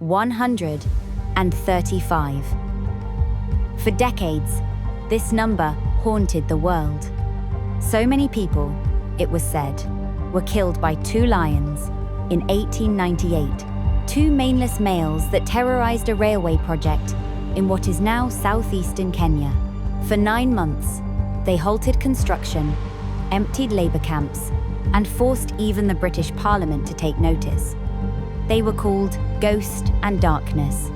135. For decades, this number haunted the world. So many people, it was said, were killed by two lions in 1898, two maneless males that terrorized a railway project in what is now southeastern Kenya. For 9 months, they halted construction, emptied labor camps, and forced even the British Parliament to take notice. They were called Ghost and Darkness.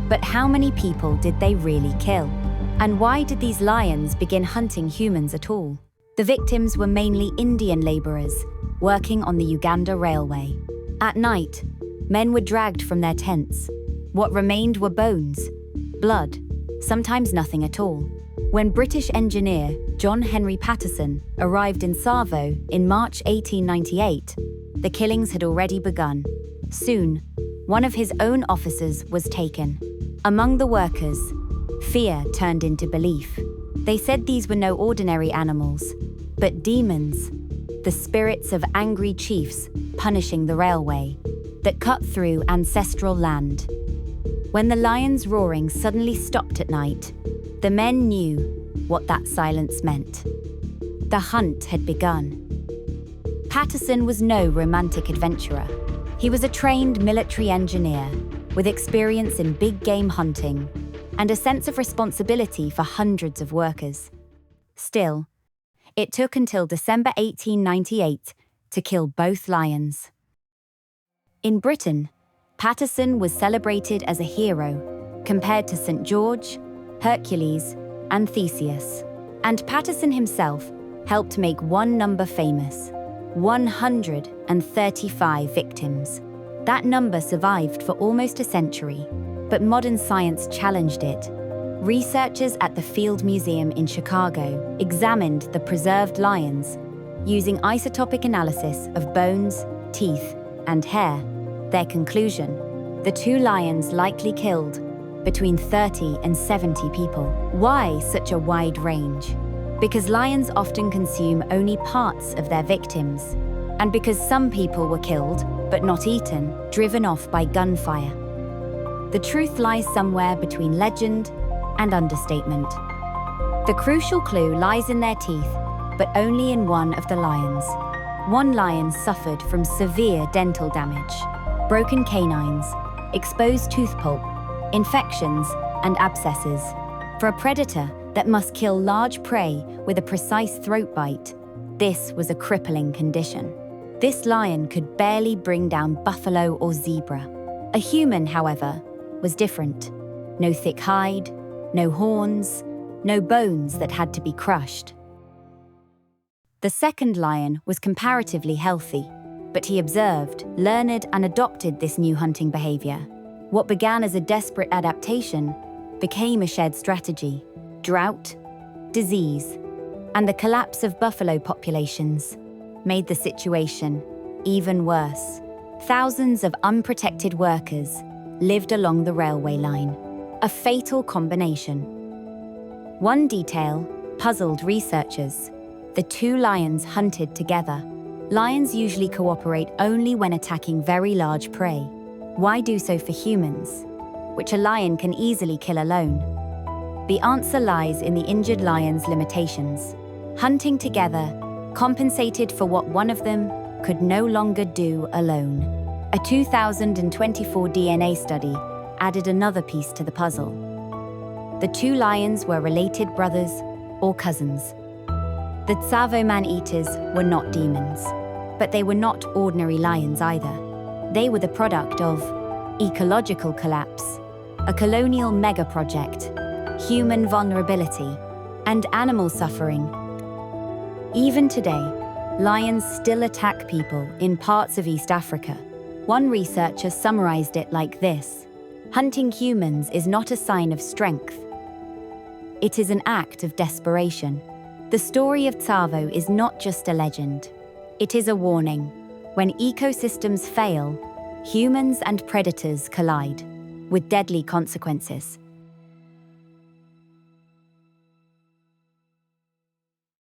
But how many people did they really kill? And why did these lions begin hunting humans at all? The victims were mainly Indian laborers working on the Uganda Railway. At night, men were dragged from their tents. What remained were bones, blood, sometimes nothing at all. When British engineer John Henry Patterson arrived in Tsavo in March 1898, the killings had already begun. Soon, one of his own officers was taken. Among the workers, fear turned into belief. They said these were no ordinary animals, but demons, the spirits of angry chiefs punishing the railway, that cut through ancestral land. When the lions' roaring suddenly stopped at night, the men knew what that silence meant. The hunt had begun. Patterson was no romantic adventurer. He was a trained military engineer with experience in big game hunting and a sense of responsibility for hundreds of workers. Still, it took until December 1898 to kill both lions. In Britain, Patterson was celebrated as a hero, compared to St. George, Hercules, and Theseus. And Patterson himself helped make one number famous: 135 victims. That number survived for almost a century, but modern science challenged it. Researchers at the Field Museum in Chicago examined the preserved lions using isotopic analysis of bones, teeth, and hair. Their conclusion: the two lions likely killed between 30 and 70 people. Why such a wide range? Because lions often consume only parts of their victims, and because some people were killed, but not eaten, driven off by gunfire. The truth lies somewhere between legend and understatement. The crucial clue lies in their teeth, but only in one of the lions. One lion suffered from severe dental damage, broken canines, exposed tooth pulp, infections, and abscesses. For a predator that must kill large prey with a precise throat bite, this was a crippling condition. This lion could barely bring down buffalo or zebra. A human, however, was different. No thick hide, no horns, no bones that had to be crushed. The second lion was comparatively healthy, but he observed, learned, and adopted this new hunting behavior. What began as a desperate adaptation became a shared strategy. Drought, disease, and the collapse of buffalo populations made the situation even worse. Thousands of unprotected workers lived along the railway line, a fatal combination. One detail puzzled researchers: the two lions hunted together. Lions usually cooperate only when attacking very large prey. Why do so for humans, which a lion can easily kill alone? The answer lies in the injured lion's limitations. Hunting together compensated for what one of them could no longer do alone. A 2024 DNA study added another piece to the puzzle. The two lions were related brothers or cousins. The Tsavo man-eaters were not demons, but they were not ordinary lions either. They were the product of ecological collapse, a colonial mega-project, human vulnerability, and animal suffering. Even today, lions still attack people in parts of East Africa. One researcher summarized it like this: hunting humans is not a sign of strength. It is an act of desperation. The story of Tsavo is not just a legend. It is a warning. When ecosystems fail, humans and predators collide, with deadly consequences.